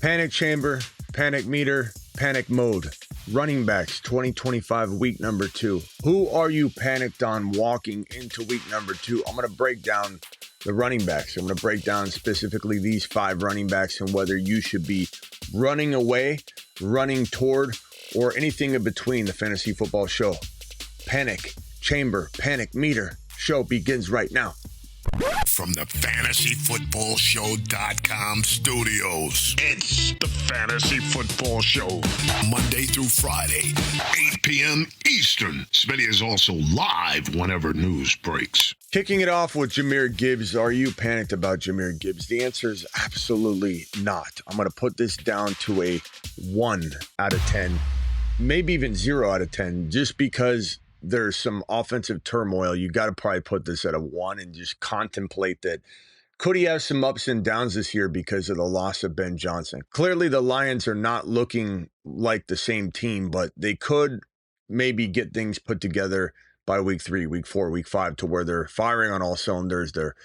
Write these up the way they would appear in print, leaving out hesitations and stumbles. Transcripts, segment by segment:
Panic chamber, panic meter, panic mode. Running backs 2025 week number 2. Who are you panicked on walking into week number 2? I'm going to break down the running backs. I'm going to break down specifically these 5 running backs and whether you should be running away, running toward, or anything in between. The Fantasy Football Show Panic Chamber, Panic Meter show begins right now. From the FantasyFootballShow.com studios, it's the Fantasy Football Show. Monday through Friday, 8 p.m. Eastern. Smitty is also live whenever news breaks. Kicking it off with Jahmyr Gibbs. Are you panicked about Jahmyr Gibbs? The answer is absolutely not. I'm going to put this down to a 1 out of 10, maybe even 0 out of 10, just because there's some offensive turmoil. You got to probably put this at a 1 and just contemplate that. Could he have some ups and downs this year because of the loss of Ben Johnson? Clearly, the Lions are not looking like the same team, but they could maybe get things put together by week 3, week 4, week 5 to where they're firing on all cylinders. They're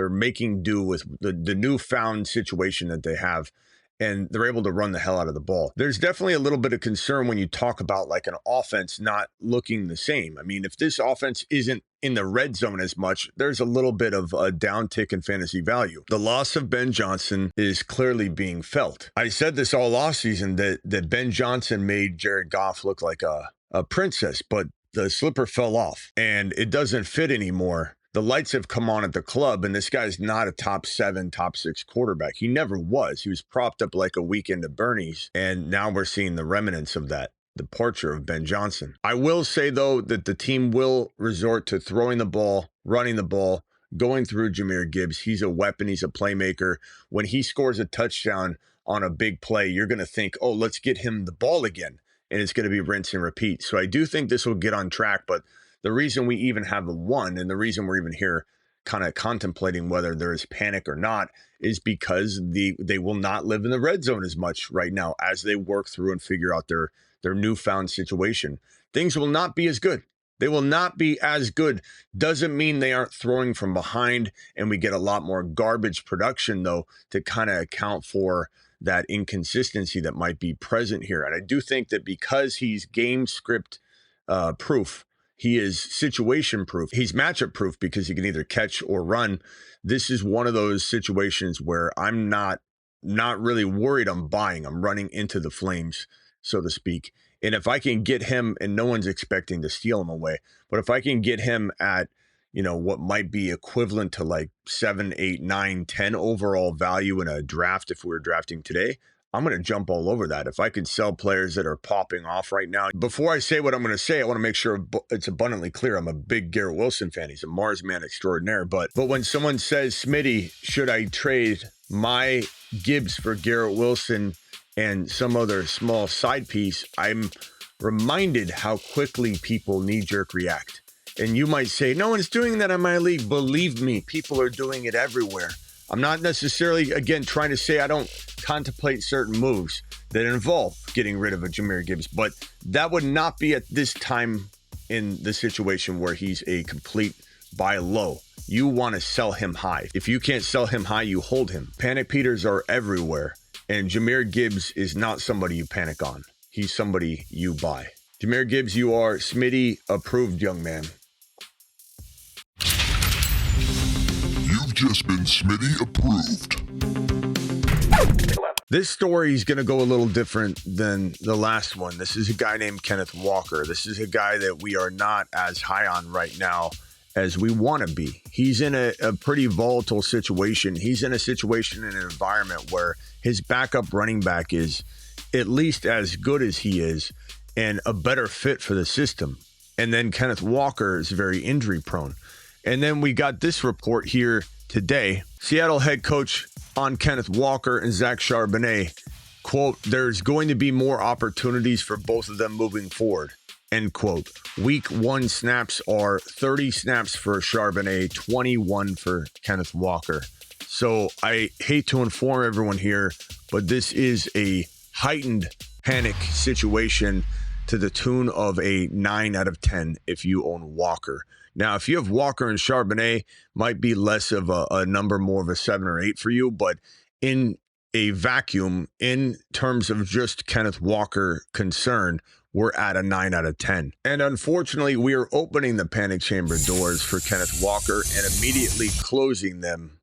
making do with the newfound situation that they have, and they're able to run the hell out of the ball. There's definitely a little bit of concern when you talk about like an offense not looking the same. I mean, if this offense isn't in the red zone as much, there's a little bit of a downtick in fantasy value. The loss of Ben Johnson is clearly being felt. I said this all offseason that Ben Johnson made Jared Goff look like a princess, but the slipper fell off and it doesn't fit anymore. The lights have come on at the club, and this guy's not a top 7, top 6 quarterback. He never was. He was propped up like a weekend at Bernie's, and now we're seeing the remnants of that, the departure of Ben Johnson. I will say, though, that the team will resort to throwing the ball, running the ball, going through Jahmyr Gibbs. He's a weapon. He's a playmaker. When he scores a touchdown on a big play, you're going to think, oh, let's get him the ball again, and it's going to be rinse and repeat. So I do think this will get on track, but the reason we even have a 1 and the reason we're even here kind of contemplating whether there is panic or not is because they will not live in the red zone as much right now as they work through and figure out their newfound situation. Things will not be as good. They will not be as good. Doesn't mean they aren't throwing from behind, and we get a lot more garbage production, though, to kind of account for that inconsistency that might be present here. And I do think that because he's game script proof, he is situation proof. He's matchup proof because he can either catch or run. This is one of those situations where I'm not really worried I'm buying. I'm running into the flames, so to speak. And if I can get him, and no one's expecting to steal him away, but if I can get him at, what might be equivalent to like 7, 8, 9, 10 overall value in a draft if we were drafting today, I'm going to jump all over that. If I can sell players that are popping off right now. Before I say what I'm going to say, I want to make sure it's abundantly clear. I'm a big Garrett Wilson fan. He's a Mars man extraordinaire. But when someone says, Smitty, should I trade my Gibbs for Garrett Wilson and some other small side piece, I'm reminded how quickly people knee-jerk react. And you might say, no one's doing that in my league. Believe me, people are doing it everywhere. I'm not necessarily, again, trying to say I don't contemplate certain moves that involve getting rid of a Jahmyr Gibbs, but that would not be at this time in the situation where he's a complete buy low. You want to sell him high. If you can't sell him high, you hold him. Panic Peters are everywhere, and Jahmyr Gibbs is not somebody you panic on. He's somebody you buy. Jahmyr Gibbs, you are Smitty approved, young man. Just been Smitty approved. This story is going to go a little different than the last one. This is a guy named Kenneth Walker. This is a guy that we are not as high on right now as we want to be. He's in a pretty volatile situation. He's in a situation in an environment where his backup running back is at least as good as he is and a better fit for the system. And then Kenneth Walker is very injury prone. And then we got this report here today. Seattle head coach on Kenneth Walker and Zach Charbonnet, quote, there's going to be more opportunities for both of them moving forward, end quote. Week 1 snaps are 30 snaps for Charbonnet, 21 for Kenneth Walker. So I hate to inform everyone here, but this is a heightened panic situation to the tune of a 9 out of 10 if you own Walker. Now, if you have Walker and Charbonnet, might be less of a number, more of a 7 or 8 for you. But in a vacuum in terms of just Kenneth Walker concern, we're at a 9 out of 10. And unfortunately, we are opening the panic chamber doors for Kenneth Walker and immediately closing them.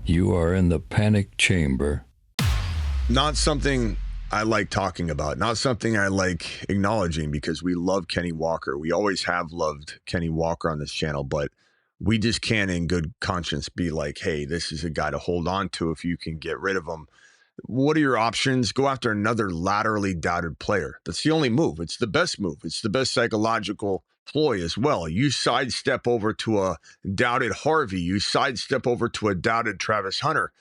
You are in the panic chamber. Not something I like talking about, not something I like acknowledging, because we love Kenny Walker. We always have loved Kenny Walker on this channel, but we just can't in good conscience be like, hey, this is a guy to hold on to if you can get rid of him. What are your options? Go after another laterally doubted player. That's the only move. It's the best move. It's the best psychological ploy as well. You sidestep over to a doubted Harvey. You sidestep over to a doubted Travis Hunter,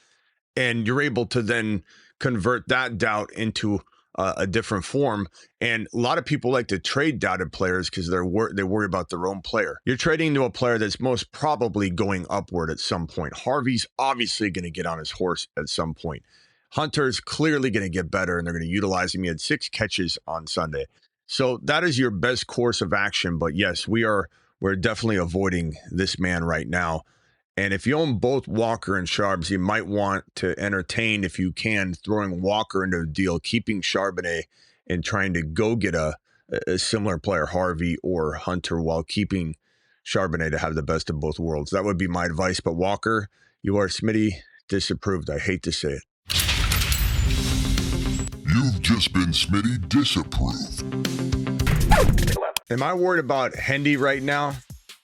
and you're able to then convert that doubt into a different form. And a lot of people like to trade doubted players because they worry about their own player. You're trading to a player that's most probably going upward at some point. Harvey's obviously going to get on his horse at some point. Hunter's clearly going to get better, and they're going to utilize him. He had 6 catches on Sunday. So that is your best course of action. But yes, we're definitely avoiding this man right now. And if you own both Walker and Charbs, you might want to entertain, if you can, throwing Walker into a deal, keeping Charbonnet, and trying to go get a similar player, Harvey or Hunter, while keeping Charbonnet to have the best of both worlds. That would be my advice. But Walker, you are Smitty disapproved. I hate to say it. You've just been Smitty disapproved. Am I worried about Hendy right now?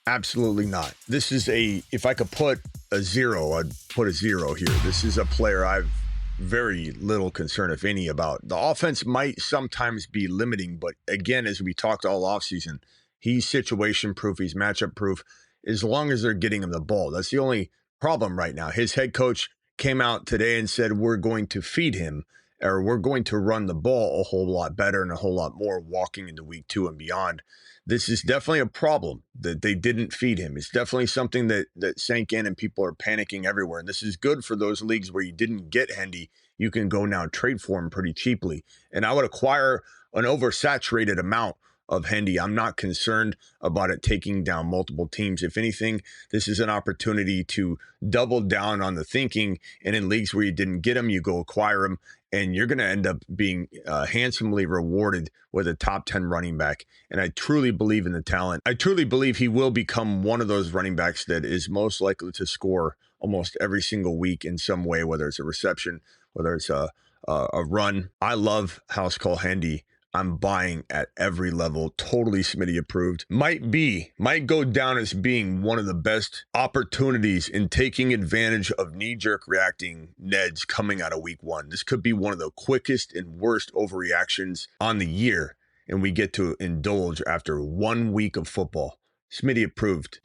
Absolutely not. This is if I could put a 0, I'd put a 0 here. This is a player I've very little concern, if any, about. The offense might sometimes be limiting, but again, as we talked all offseason, he's situation proof, he's matchup proof, as long as they're getting him the ball. That's the only problem right now. His head coach came out today and said, we're going to feed him, or we're going to run the ball a whole lot better and a whole lot more walking into week 2 and beyond. This is definitely a problem that they didn't feed him. It's definitely something that sank in, and people are panicking everywhere. And this is good for those leagues where you didn't get Hendy. You can go now trade for him pretty cheaply. And I would acquire an oversaturated amount of Hendy. I'm not concerned about it taking down multiple teams. If anything, this is an opportunity to double down on the thinking. And in leagues where you didn't get him, you go acquire him, and you're going to end up being handsomely rewarded with a top 10 running back. And I truly believe in the talent. I truly believe he will become one of those running backs that is most likely to score almost every single week in some way, whether it's a reception, whether it's a run. I love House Call Hendy. I'm buying at every level. Totally Smitty approved. Might go down as being one of the best opportunities in taking advantage of knee-jerk reacting Neds coming out of week 1. This could be one of the quickest and worst overreactions on the year, and we get to indulge after 1 week of football. Smitty approved.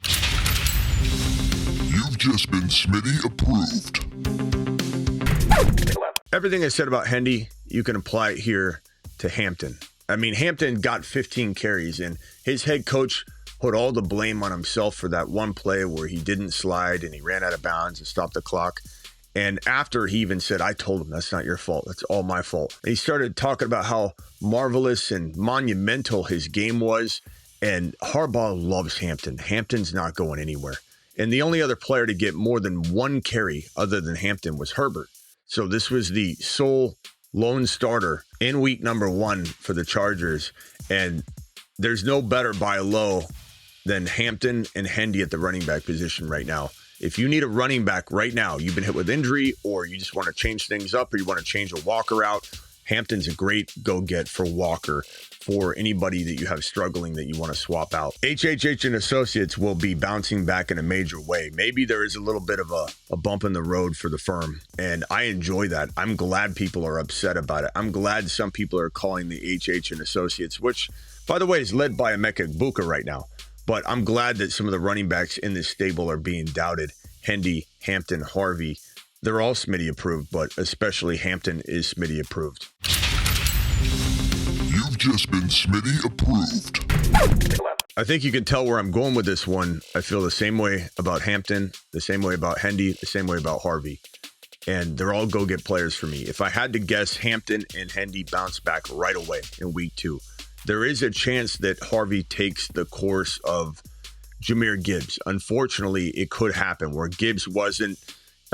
You've just been Smitty approved. Everything I said about Hendy, you can apply it here to Hampton. I mean, Hampton got 15 carries, and his head coach put all the blame on himself for that one play where he didn't slide and he ran out of bounds and stopped the clock. And after, he even said, I told him, that's not your fault. That's all my fault. And he started talking about how marvelous and monumental his game was. And Harbaugh loves Hampton. Hampton's not going anywhere. And the only other player to get more than 1 carry other than Hampton was Herbert. So this was the sole lone starter in week number 1 for the Chargers. And there's no better buy low than Hampton and Hendy at the running back position right now. If you need a running back right now, you've been hit with injury, or you just want to change things up, or you want to change a Walker out, Hampton's a great go-get for Walker, for anybody that you have struggling that you want to swap out. HHH and Associates will be bouncing back in a major way. Maybe there is a little bit of a bump in the road for the firm, and I enjoy that. I'm glad people are upset about it. I'm glad some people are calling the HH and Associates, which, by the way, is led by Emeka Egbuka right now. But I'm glad that some of the running backs in this stable are being doubted. Hendy, Hampton, Harvey, they're all Smitty approved, but especially Hampton is Smitty approved. You've just been Smitty approved. I think you can tell where I'm going with this one. I feel the same way about Hampton, the same way about Hendy, the same way about Harvey. And they're all go-get players for me. If I had to guess, Hampton and Hendy bounce back right away in week 2. There is a chance that Harvey takes the course of Jahmyr Gibbs. Unfortunately, it could happen where Gibbs wasn't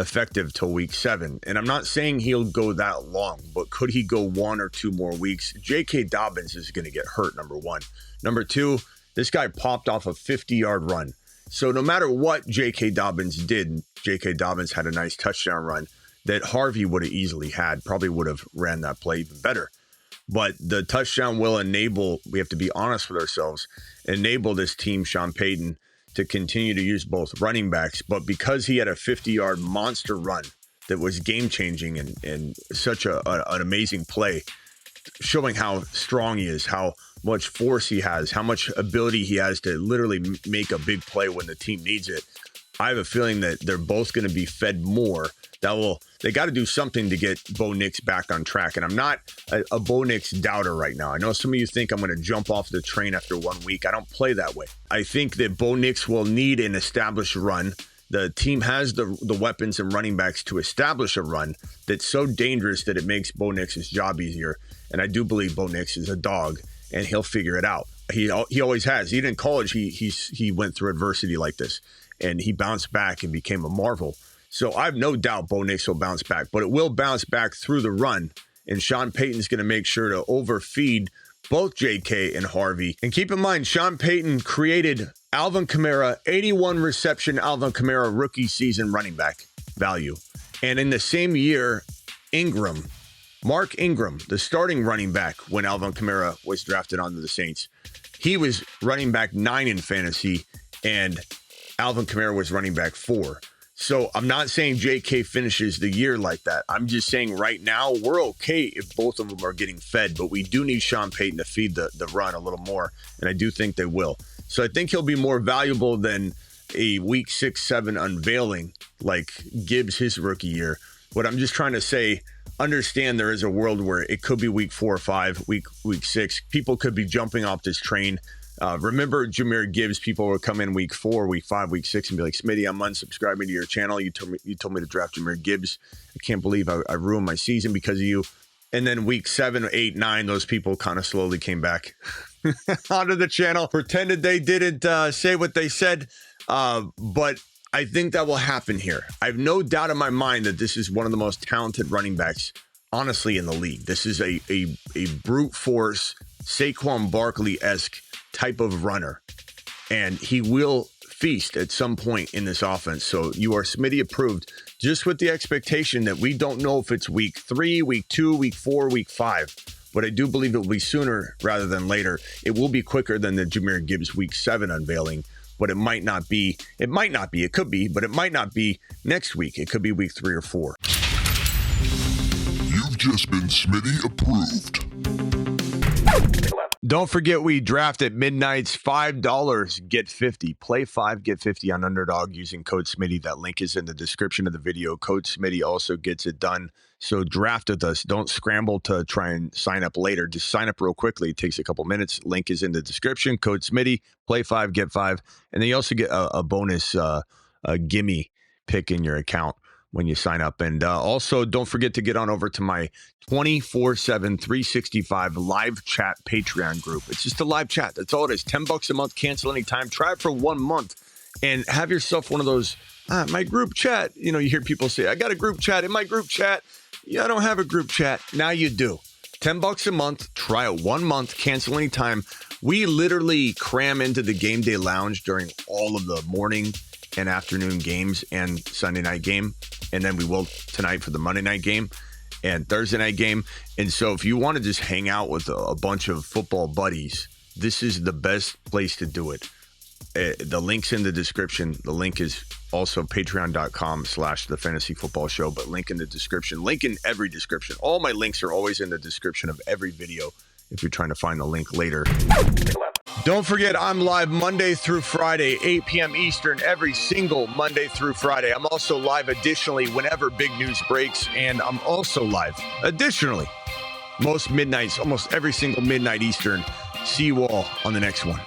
effective till week 7. And I'm not saying he'll go that long, but could he go 1 or 2 more weeks? J.K. Dobbins is going to get hurt, number 1. Number 2, this guy popped off a 50-yard run. So no matter what J.K. Dobbins did, J.K. Dobbins had a nice touchdown run that Harvey would have easily had, probably would have ran that play even better. But the touchdown will enable, we have to be honest with ourselves, enable this team, Sean Payton, to continue to use both running backs. But because he had a 50-yard monster run that was game-changing and such an amazing play, showing how strong he is, how much force he has, how much ability he has to literally make a big play when the team needs it, I have a feeling that they're both going to be fed more. They got to do something to get Bo Nix back on track. And I'm not a Bo Nix doubter right now. I know some of you think I'm going to jump off the train after 1 week. I don't play that way. I think that Bo Nix will need an established run. The team has the weapons and running backs to establish a run that's so dangerous that it makes Bo Nix's job easier. And I do believe Bo Nix is a dog, and he'll figure it out. He always has. Even in college, he went through adversity like this, and he bounced back and became a marvel. So I have no doubt Bo Nix will bounce back, but it will bounce back through the run. And Sean Payton's going to make sure to overfeed both J.K. and Harvey. And keep in mind, Sean Payton created Alvin Kamara, 81 reception Alvin Kamara rookie season running back value. And in the same year, Mark Ingram, the starting running back when Alvin Kamara was drafted onto the Saints, he was running back 9 in fantasy, and Alvin Kamara was running back 4. So I'm not saying JK finishes the year like that. I'm just saying right now we're okay if both of them are getting fed, but we do need Sean Payton to feed the run a little more, and I do think they will. So I think he'll be more valuable than a week 6, 7 unveiling like Gibbs his rookie year. What I'm just trying to say, understand there is a world where it could be week 4 or 5, week 6. People could be jumping off this train. Remember Jahmyr Gibbs, people would come in week 4, week 5, week 6 and be like, Smitty, I'm unsubscribing to your channel. You told me to draft Jahmyr Gibbs. I can't believe I ruined my season because of you. And then week 7, 8, 9, those people kind of slowly came back onto the channel, pretended they didn't say what they said. But I think that will happen here. I have no doubt in my mind that this is one of the most talented running backs, honestly, in the league. This is a brute force, Saquon Barkley-esque type of runner, and he will feast at some point in this offense. So you are Smitty approved, just with the expectation that we don't know if it's week 3, week 2, week 4, week 5, but I do believe it will be sooner rather than later. It will be quicker than the Jahmyr Gibbs week 7 unveiling, but it might not be. It could be, but it might not be next week. It could be week 3 or 4. You've just been Smitty approved. Don't forget, we draft at midnights, $5, get 50. Play 5, get 50 on Underdog using code Smitty. That link is in the description of the video. Code Smitty also gets it done. So draft with us. Don't scramble to try and sign up later. Just sign up real quickly. It takes a couple minutes. Link is in the description. Code Smitty. Play 5, get 5. And then you also get a bonus a gimme pick in your account when you sign up. And also, don't forget to get on over to my 24/7, 365 live chat Patreon group. It's just a live chat. That's all it is. $10 a month, cancel anytime. Try it for 1 month and have yourself one of those, my group chat. You know, you hear people say, I got a group chat in my group chat. Yeah, I don't have a group chat. Now you do. $10 a month. Try it 1 month, cancel anytime. We literally cram into the game day lounge during all of the morning and afternoon games and Sunday night game. And then we will tonight for the Monday night game and Thursday night game. And so if you want to just hang out with a bunch of football buddies, this is the best place to do it. The link's in the description. The link is also patreon.com/the fantasy football show, but link in the description, link in every description. All my links are always in the description of every video if you're trying to find the link later. Don't forget, I'm live Monday through Friday, 8 p.m. Eastern, every single Monday through Friday. I'm also live additionally whenever big news breaks, and I'm also live additionally most midnights, almost every single midnight Eastern. See you all on the next one.